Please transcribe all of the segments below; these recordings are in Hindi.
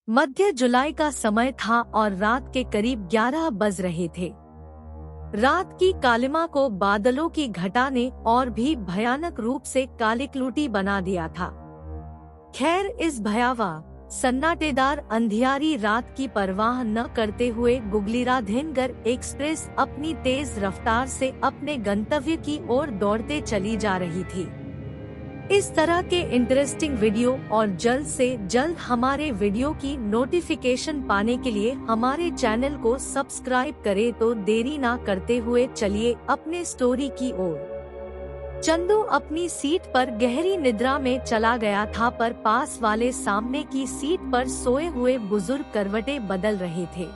मध्य जुलाई का समय था और रात के करीब 11 बज रहे थे। रात की कालिमा को बादलों की घटा ने और भी भयानक रूप से कालिकलूटी बना दिया था। खैर, इस भयावह सन्नाटेदार अंधियारी रात की परवाह न करते हुए गुगलीराधेनगर एक्सप्रेस अपनी तेज रफ्तार से अपने गंतव्य की ओर दौड़ते चली जा रही थी। इस तरह के इंटरेस्टिंग वीडियो और जल्द से जल्द हमारे वीडियो की नोटिफिकेशन पाने के लिए हमारे चैनल को सब्सक्राइब करें। तो देरी ना करते हुए चलिए अपने स्टोरी की ओर। चंदू अपनी सीट पर गहरी निद्रा में चला गया था, पर पास वाले सामने की सीट पर सोए हुए बुजुर्ग करवटें बदल रहे थे।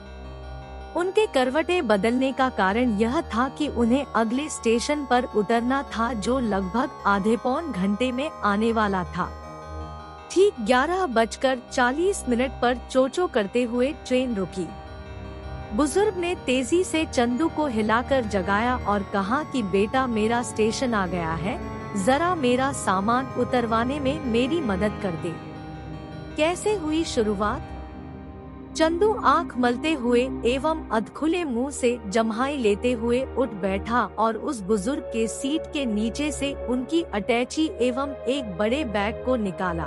उनके करवटें बदलने का कारण यह था कि उन्हें अगले स्टेशन पर उतरना था, जो लगभग आधे पौन घंटे में आने वाला था। ठीक 11:40 पर चोचो करते हुए ट्रेन रुकी। बुजुर्ग ने तेजी से चंदू को हिलाकर जगाया और कहा कि बेटा, मेरा स्टेशन आ गया है, जरा मेरा सामान उतरवाने में मेरी मदद कर दे। कैसे हुई शुरुआत? चंदू आंख मलते हुए एवं अधखुले मुंह से जम्हाई लेते हुए उठ बैठा और उस बुजुर्ग के सीट के नीचे से उनकी अटैची एवं एक बड़े बैग को निकाला।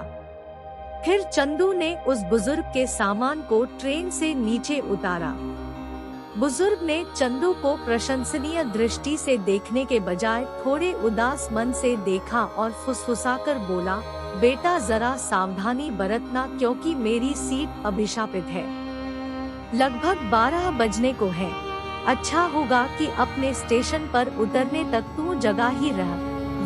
फिर चंदू ने उस बुजुर्ग के सामान को ट्रेन से नीचे उतारा। बुजुर्ग ने चंदू को प्रशंसनीय दृष्टि से देखने के बजाय थोड़े उदास मन से देखा और फुसफुसाकर बोला, बेटा जरा सावधानी बरतना, क्योंकि मेरी सीट अभिशापित है। लगभग 12 बजने को है। अच्छा होगा कि अपने स्टेशन पर उतरने तक तू जगा ही रह।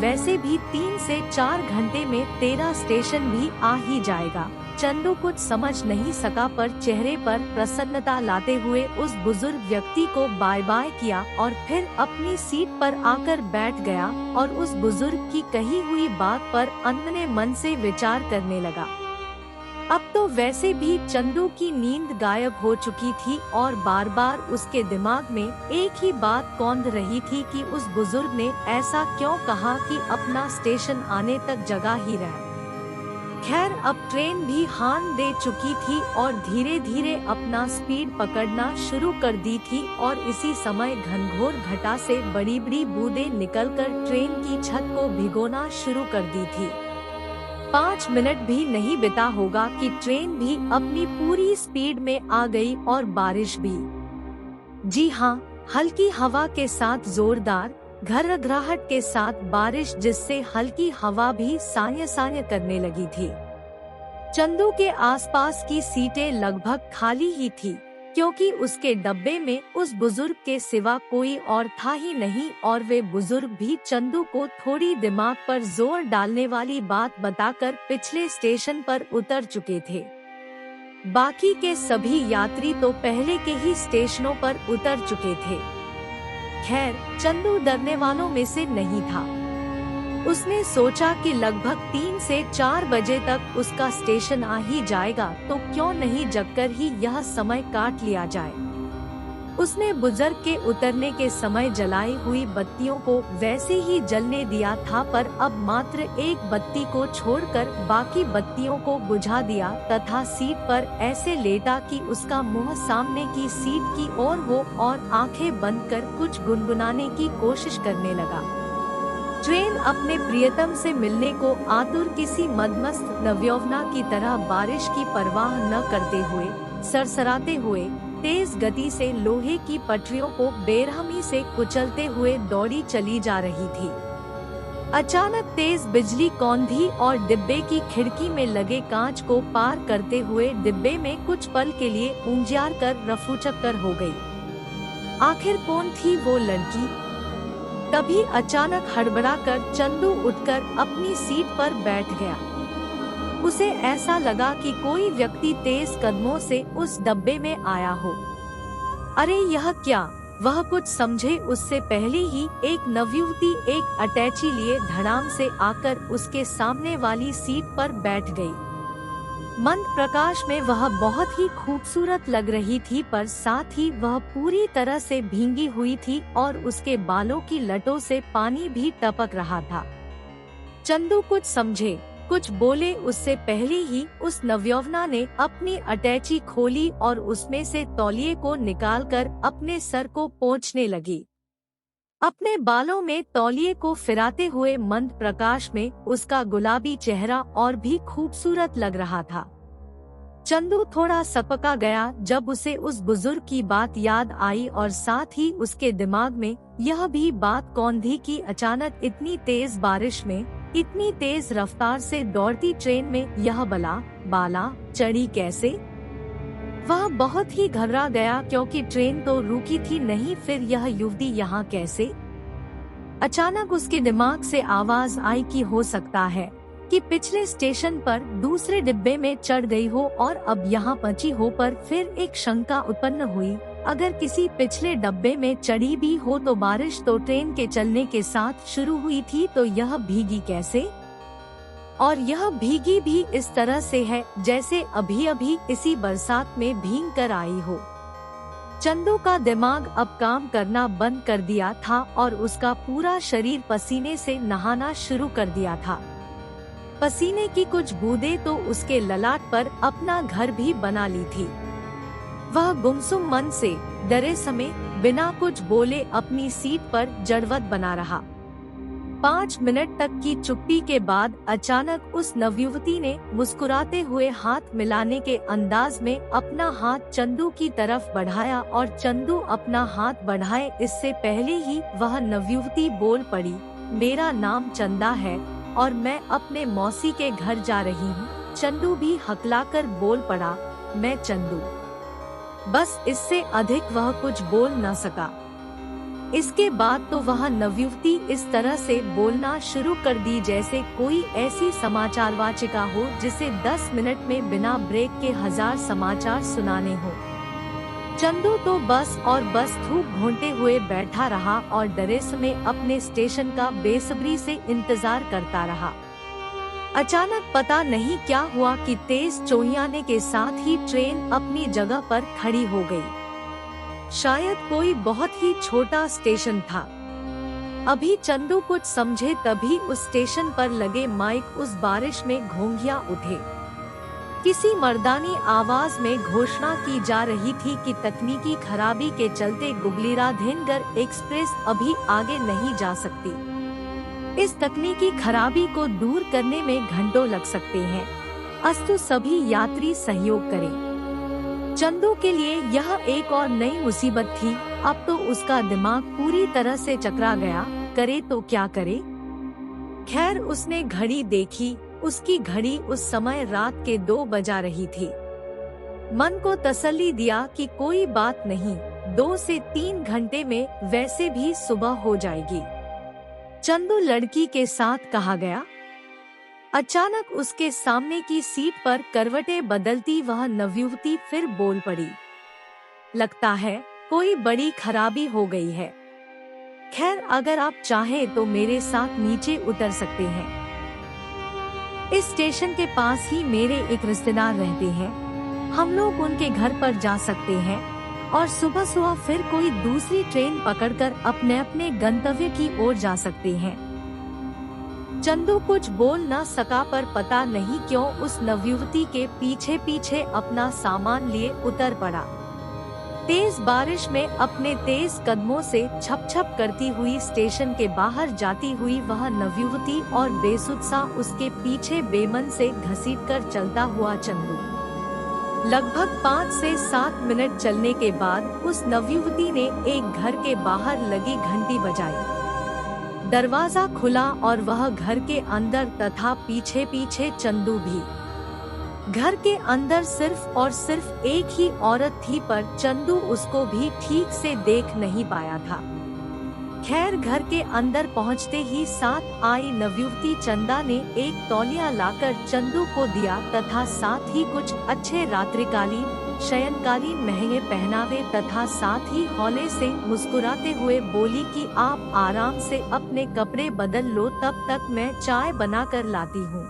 वैसे भी 3 से 4 घंटे में तेरा स्टेशन भी आ ही जाएगा। चंदू कुछ समझ नहीं सका, पर चेहरे पर प्रसन्नता लाते हुए उस बुजुर्ग व्यक्ति को बाय बाय किया और फिर अपनी सीट पर आकर बैठ गया और उस बुजुर्ग की कही हुई बात पर अन्य मन से विचार करने लगा। अब तो वैसे भी चंदू की नींद गायब हो चुकी थी और बार बार उसके दिमाग में एक ही बात कौंध रही थी कि उस बुजुर्ग ने ऐसा क्यों कहा कि अपना स्टेशन आने तक जगा ही रहे। खैर, अब ट्रेन भी हान दे चुकी थी और धीरे धीरे अपना स्पीड पकड़ना शुरू कर दी थी और इसी समय घनघोर घटा से बड़ी बड़ी बूंदें निकलकर ट्रेन की छत को भिगोना शुरू कर दी थी। 5 मिनट भी नहीं बिता होगा कि ट्रेन भी अपनी पूरी स्पीड में आ गई और बारिश भी। जी हाँ, हल्की हवा के साथ जोरदार घर्रघराहट के साथ बारिश, जिससे हल्की हवा भी साय साय करने लगी थी। चंदू के आसपास की सीटें लगभग खाली ही थी, क्योंकि उसके डब्बे में उस बुजुर्ग के सिवा कोई और था ही नहीं और वे बुजुर्ग भी चंदू को थोड़ी दिमाग पर जोर डालने वाली बात बताकर पिछले स्टेशन पर उतर चुके थे। बाकी के सभी यात्री तो पहले के ही स्टेशनों पर उतर चुके थे। खैर, चंदू डरने वालों में से नहीं था। उसने सोचा कि लगभग 3 से 4 बजे तक उसका स्टेशन आ ही जाएगा, तो क्यों नहीं जगकर ही यह समय काट लिया जाए। उसने बुजुर्ग के उतरने के समय जलाई हुई बत्तियों को वैसे ही जलने दिया था, पर अब मात्र एक बत्ती को छोड़कर बाकी बत्तियों को बुझा दिया तथा सीट पर ऐसे लेटा कि उसका मुंह सामने की सीट की ओर हो और आंखें बंद कर कुछ गुनगुनाने की कोशिश करने लगा। ट्रेन अपने प्रियतम से मिलने को आतुर किसी मदमस्त नवयौवना की तरह बारिश की परवाह न करते हुए, सरसराते हुए, तेज गति से लोहे की पटरियों को बेरहमी से कुचलते हुए दौड़ी चली जा रही थी। अचानक तेज बिजली कौंधी और डिब्बे की खिड़की में लगे कांच को पार करते हुए डिब्बे में कुछ पल के लिए ऊंजियार कर रफूचक्कर हो गई। आखिर कौन थी वो लड़की? तभी अचानक हड़बड़ाकर चंदू उठकर अपनी सीट पर बैठ गया। उसे ऐसा लगा कि कोई व्यक्ति तेज कदमों से उस डब्बे में आया हो। अरे यह क्या? वह कुछ समझे उससे पहले ही एक नवयुवती एक अटैची लिए धड़ाम से आकर उसके सामने वाली सीट पर बैठ गई। मंद प्रकाश में वह बहुत ही खूबसूरत लग रही थी, पर साथ ही वह पूरी तरह से भींगी हुई थी और उसके बालों की लटों से पानी भी टपक रहा था। चंदू कुछ समझे कुछ बोले उससे पहले ही उस नवयौवना ने अपनी अटैची खोली और उसमें से तौलिए को निकालकर अपने सर को पोंछने लगी। अपने बालों में तौलिए को फिराते हुए मंद प्रकाश में उसका गुलाबी चेहरा और भी खूबसूरत लग रहा था। चंदू थोड़ा सपका गया जब उसे उस बुजुर्ग की बात याद आई और साथ ही उसके दिमाग में यह भी बात कौन थी कि अचानक इतनी तेज बारिश में, इतनी तेज रफ्तार से दौड़ती ट्रेन में यह बाला चढ़ी कैसे। वह बहुत ही घबरा गया क्योंकि ट्रेन तो रुकी थी नहीं, फिर यह युवती यहाँ कैसे। अचानक उसके दिमाग से आवाज आई कि हो सकता है कि पिछले स्टेशन पर दूसरे डिब्बे में चढ़ गई हो और अब यहाँ पहुंची हो। पर फिर एक शंका उत्पन्न हुई, अगर किसी पिछले डब्बे में चढ़ी भी हो तो बारिश तो ट्रेन के चलने के साथ शुरू हुई थी, तो यह भीगी कैसे। और यह भीगी भी इस तरह से है जैसे अभी अभी इसी बरसात में भीग कर आई हो। चंदू का दिमाग अब काम करना बंद कर दिया था और उसका पूरा शरीर पसीने से नहाना शुरू कर दिया था। पसीने की कुछ बूंदें तो उसके ललाट पर अपना घर भी बना ली थी। वह गुमसुम मन से डरे समय बिना कुछ बोले अपनी सीट पर जड़वत बना रहा। 5 मिनट तक की चुप्पी के बाद अचानक उस नवयुवती ने मुस्कुराते हुए हाथ मिलाने के अंदाज में अपना हाथ चंदू की तरफ बढ़ाया और चंदू अपना हाथ बढ़ाए इससे पहले ही वह नवयुवती बोल पड़ी, मेरा नाम चंदा है और मैं अपने मौसी के घर जा रही हूँ। चंदू भी हकलाकर बोल पड़ा, मैं चंदू। बस इससे अधिक वह कुछ बोल न सका। इसके बाद तो वह नवयुवती इस तरह से बोलना शुरू कर दी जैसे कोई ऐसी समाचार वाचिका हो जिसे 10 मिनट में बिना ब्रेक के 1000 समाचार सुनाने हो। चंदू तो बस और बस थूक घोंटे हुए बैठा रहा और डरे समय अपने स्टेशन का बेसब्री से इंतजार करता रहा। अचानक पता नहीं क्या हुआ कि तेज चोहियाने के साथ ही ट्रेन अपनी जगह पर खड़ी हो गई। शायद कोई बहुत ही छोटा स्टेशन था। अभी चंदू कुछ समझे तभी उस स्टेशन पर लगे माइक उस बारिश में घोंघिया उठे। किसी मर्दानी आवाज में घोषणा की जा रही थी कि तकनीकी खराबी के चलते गुगलीराधेनगर एक्सप्रेस अभी आगे नहीं जा सकती। इस तकनीकी खराबी को दूर करने में घंटों लग सकते हैं, अस्तु सभी यात्री सहयोग करें। चंदू के लिए यह एक और नई मुसीबत थी। अब तो उसका दिमाग पूरी तरह से चकरा गया, करे तो क्या करे। खैर उसने घड़ी देखी, उसकी घड़ी उस समय रात के 2 बजा रही थी। मन को तसल्ली दिया कि कोई बात नहीं, 2 से 3 घंटे में वैसे भी सुबह हो जाएगी। चंदू लड़की के साथ कहा गया। अचानक उसके सामने की सीट पर करवटें बदलती वह नवयुवती फिर बोल पड़ी, लगता है कोई बड़ी खराबी हो गई है। खैर अगर आप चाहें तो मेरे साथ नीचे उतर सकते हैं। इस स्टेशन के पास ही मेरे एक रिश्तेदार रहते हैं, हम लोग उनके घर पर जा सकते हैं और सुबह सुबह फिर कोई दूसरी ट्रेन पकड़कर अपने अपने गंतव्य की ओर जा सकते हैं। चंदू कुछ बोल न सका पर पता नहीं क्यों उस नवयुवती के पीछे पीछे अपना सामान लिए उतर पड़ा। तेज बारिश में अपने तेज कदमों से छप छप करती हुई स्टेशन के बाहर जाती हुई वह नवयुवती और बेसुध सा उसके पीछे बेमन से घसीटकर चलता हुआ चंदू। लगभग 5 से 7 मिनट चलने के बाद उस नवयुवती ने एक घर के बाहर लगी घंटी बजाई। दरवाजा खुला और वह घर के अंदर तथा पीछे पीछे चंदू भी। घर के अंदर सिर्फ और सिर्फ एक ही औरत थी पर चंदू उसको भी ठीक से देख नहीं पाया था। खैर घर के अंदर पहुंचते ही साथ आई नवयुवती चंदा ने एक तौलिया लाकर चंदू को दिया तथा साथ ही कुछ अच्छे रात्रिकालीन शयनकालीन महंगे पहनावे तथा साथ ही हौले से मुस्कुराते हुए बोली कि आप आराम से अपने कपड़े बदल लो, तब तक मैं चाय बनाकर लाती हूँ।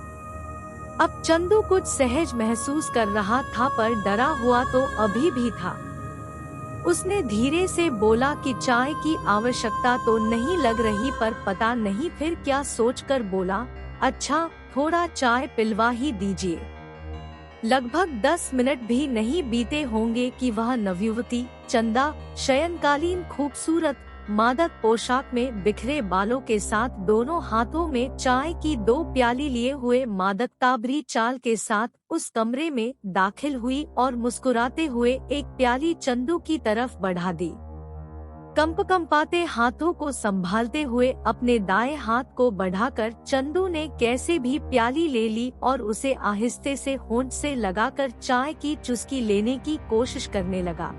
अब चंदू कुछ सहज महसूस कर रहा था पर डरा हुआ तो अभी भी था। उसने धीरे से बोला कि चाय की आवश्यकता तो नहीं लग रही, पर पता नहीं फिर क्या सोचकर बोला, अच्छा थोड़ा चाय पिलवा ही दीजिए। लगभग 10 मिनट भी नहीं बीते होंगे कि वह नवयुवती चंदा शयनकालीन खूबसूरत मादक पोशाक में बिखरे बालों के साथ दोनों हाथों में चाय की 2 प्याली लिए हुए मादकताभरी चाल के साथ उस कमरे में दाखिल हुई और मुस्कुराते हुए एक प्याली चंदू की तरफ बढ़ा दी। कंपाते हाथों को संभालते हुए अपने दाएं हाथ को बढ़ाकर चंदू ने कैसे भी प्याली ले ली और उसे आहिस्ते से होंठ से लगाकर चाय की चुस्की लेने की कोशिश करने लगा।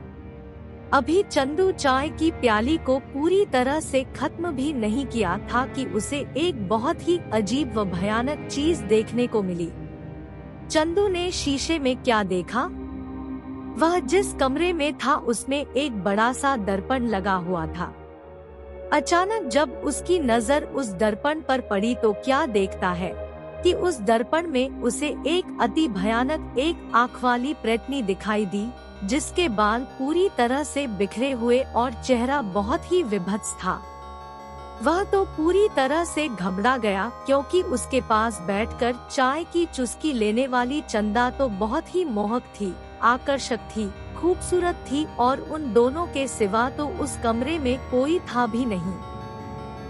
अभी चंदू चाय की प्याली को पूरी तरह से खत्म भी नहीं किया था कि उसे एक बहुत ही अजीब व भयानक चीज देखने को मिली। चंदू ने शीशे में क्या देखा? वह जिस कमरे में था उसमें एक बड़ा सा दर्पण लगा हुआ था। अचानक जब उसकी नजर उस दर्पण पर पड़ी तो क्या देखता है कि उस दर्पण में उसे एक अति भयानक एक आँख वाली प्रेतनी दिखाई दी, जिसके बाल पूरी तरह से बिखरे हुए और चेहरा बहुत ही विभत्स था। वह तो पूरी तरह से घबरा गया क्योंकि उसके पास बैठकर चाय की चुस्की लेने वाली चंदा तो बहुत ही मोहक थी, आकर्षक थी, खूबसूरत थी और उन दोनों के सिवा तो उस कमरे में कोई था भी नहीं।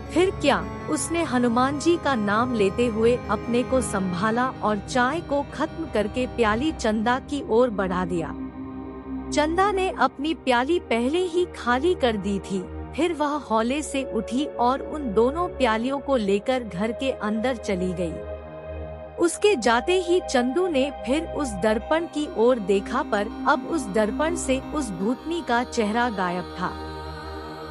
फिर क्या? उसने हनुमान जी का नाम लेते हुए अपने को संभाला और चाय को खत्म करके प्याली चंदा की ओर बढ़ा दिया। चंदा ने अपनी प्याली पहले ही खाली कर दी थी। फिर वह हौले से उठी और उन दोनों प्यालियों को लेकर घर के अंदर चली गई। उसके जाते ही चंदू ने फिर उस दर्पण की ओर देखा, पर अब उस दर्पण से उस भूतनी का चेहरा गायब था।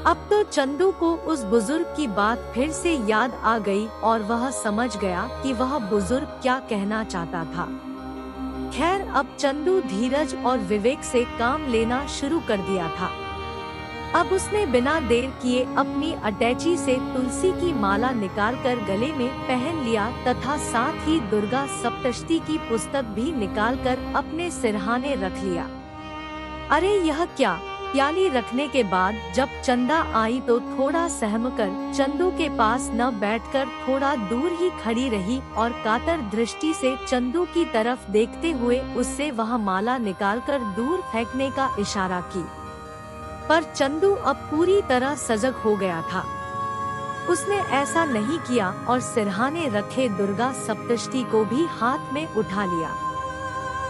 अब तो चंदू को उस बुजुर्ग की बात फिर से याद आ गई और वह समझ गया कि वह बुजुर्ग क्या कहना चाहता था। खैर, अब चंदू धीरज और विवेक से काम लेना शुरू कर दिया था। अब उसने बिना देर किए अपनी अटैची से तुलसी की माला निकालकर गले में पहन लिया तथा साथ ही दुर्गा सप्तशती की पुस्तक भी निकालकर अपने सिरहाने रख लिया। अरे यह क्या? प्याली रखने के बाद जब चंदा आई तो थोड़ा सहमकर चंदू के पास न बैठकर थोड़ा दूर ही खड़ी रही और कातर दृष्टि से चंदू की तरफ देखते हुए उससे वह माला निकालकर दूर फेंकने का इशारा की। पर चंदू अब पूरी तरह सजग हो गया था। उसने ऐसा नहीं किया और सिरहाने रखे दुर्गा सप्तशती को भी हाथ में उठा लिया।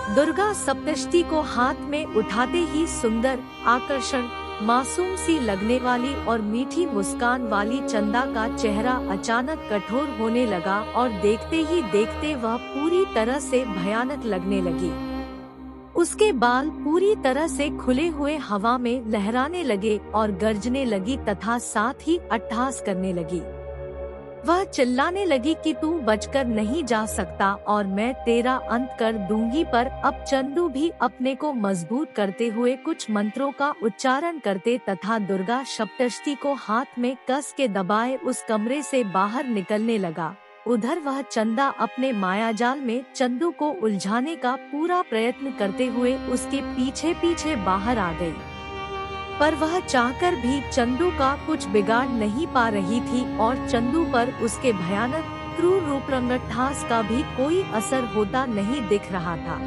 दुर्गा सप्तशती को हाथ में उठाते ही सुंदर, आकर्षण, मासूम सी लगने वाली और मीठी मुस्कान वाली चंदा का चेहरा अचानक कठोर होने लगा और देखते ही देखते वह पूरी तरह से भयानक लगने लगी। उसके बाल पूरी तरह से खुले हुए हवा में लहराने लगे और गरजने लगी तथा साथ ही अट्टहास करने लगी। वह चिल्लाने लगी कि तू बचकर नहीं जा सकता और मैं तेरा अंत कर दूंगी। पर अब चंदू भी अपने को मजबूत करते हुए कुछ मंत्रों का उच्चारण करते तथा दुर्गा सप्तशती को हाथ में कस के दबाए उस कमरे से बाहर निकलने लगा। उधर वह चंदा अपने मायाजाल में चंदू को उलझाने का पूरा प्रयत्न करते हुए उसके पीछे पीछे बाहर आ गई। पर वह चाहकर भी चंदू का कुछ बिगाड़ नहीं पा रही थी और चंदू पर उसके भयानक क्रूर रूप रंगठास का भी कोई असर होता नहीं दिख रहा था।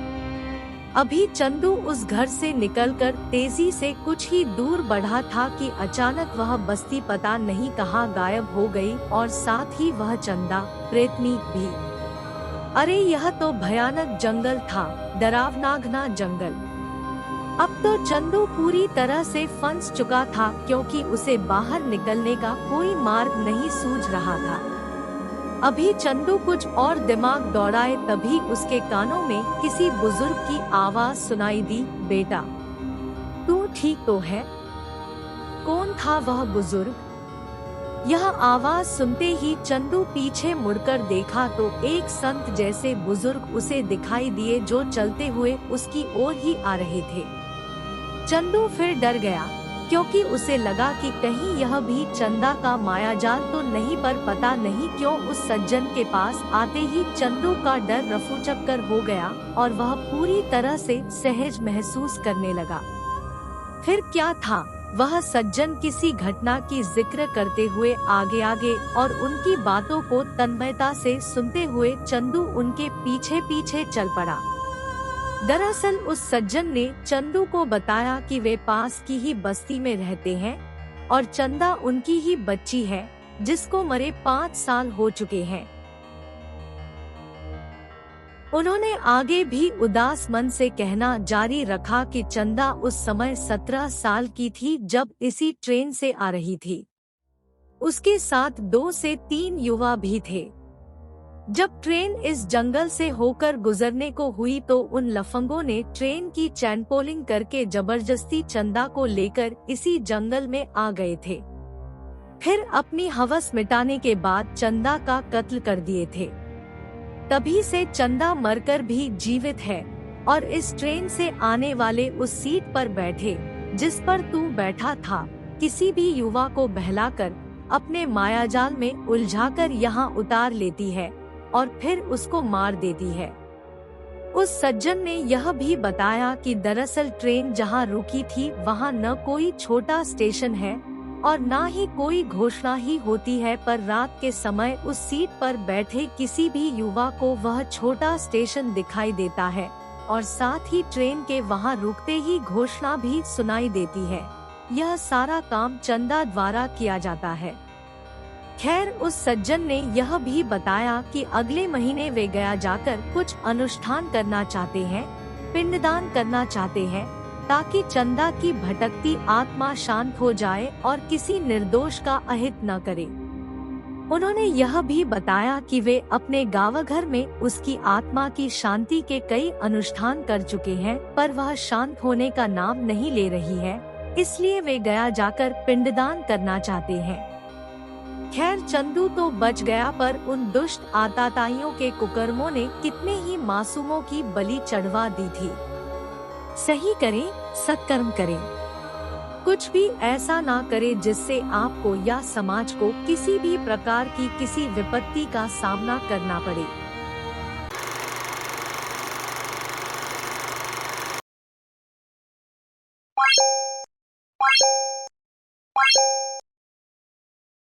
अभी चंदू उस घर से निकलकर तेजी से कुछ ही दूर बढ़ा था कि अचानक वह बस्ती पता नहीं कहाँ गायब हो गई और साथ ही वह चंदा प्रेतनी भी। अरे यह तो भयानक जंगल था, डरावनाघना जंगल। अब तो चंदू पूरी तरह से फंस चुका था क्योंकि उसे बाहर निकलने का कोई मार्ग नहीं सूझ रहा था। अभी चंदू कुछ और दिमाग दौड़ाए तभी उसके कानों में किसी बुजुर्ग की आवाज सुनाई दी, बेटा तू ठीक तो है? कौन था वह बुजुर्ग? यह आवाज सुनते ही चंदू पीछे मुड़कर देखा तो एक संत जैसे बुजुर्ग उसे दिखाई दिए जो चलते हुए उसकी ओर ही आ रहे थे। चंदू फिर डर गया क्योंकि उसे लगा कि कहीं यह भी चंदा का मायाजाल तो नहीं, पर पता नहीं क्यों उस सज्जन के पास आते ही चंदू का डर रफूचक्कर हो गया और वह पूरी तरह से सहज महसूस करने लगा। फिर क्या था? वह सज्जन किसी घटना की जिक्र करते हुए आगे आगे और उनकी बातों को तन्मयता से सुनते हुए चंदू उनके पीछे पीछे चल पड़ा। दरअसल उस सज्जन ने चंदू को बताया कि वे पास की ही बस्ती में रहते हैं और चंदा उनकी ही बच्ची है जिसको मरे 5 साल हो चुके हैं। उन्होंने आगे भी उदास मन से कहना जारी रखा कि चंदा उस समय 17 साल की थी जब इसी ट्रेन से आ रही थी। उसके साथ 2 से 3 युवा भी थे। जब ट्रेन इस जंगल से होकर गुजरने को हुई तो उन लफंगों ने ट्रेन की चैनपोलिंग करके जबरदस्ती चंदा को लेकर इसी जंगल में आ गए थे। फिर अपनी हवस मिटाने के बाद चंदा का कत्ल कर दिए थे। तभी से चंदा मरकर भी जीवित है और इस ट्रेन से आने वाले उस सीट पर बैठे जिस पर तू बैठा था किसी भी युवा को बहलाकर अपने मायाजाल में उलझाकर यहाँ उतार लेती है और फिर उसको मार देती है। उस सज्जन ने यह भी बताया कि दरअसल ट्रेन जहाँ रुकी थी वहाँ न कोई छोटा स्टेशन है और न ही कोई घोषणा ही होती है, पर रात के समय उस सीट पर बैठे किसी भी युवा को वह छोटा स्टेशन दिखाई देता है और साथ ही ट्रेन के वहाँ रुकते ही घोषणा भी सुनाई देती है। यह सारा काम चंदा द्वारा किया जाता है। खैर उस सज्जन ने यह भी बताया कि अगले महीने वे गया जाकर कुछ अनुष्ठान करना चाहते हैं, पिंडदान करना चाहते हैं ताकि चंदा की भटकती आत्मा शांत हो जाए और किसी निर्दोष का अहित न करे। उन्होंने यह भी बताया कि वे अपने गाँव-घर में उसकी आत्मा की शांति के कई अनुष्ठान कर चुके हैं पर वह शांत होने का नाम नहीं ले रही है, इसलिए वे गया जाकर पिंडदान करना चाहते हैं। खैर चंदू तो बच गया पर उन दुष्ट आताताइयों के कुकर्मों ने कितने ही मासूमों की बलि चढ़वा दी थी। सही करें, सत्कर्म करें, कुछ भी ऐसा ना करें जिससे आपको या समाज को किसी भी प्रकार की किसी विपत्ति का सामना करना पड़े।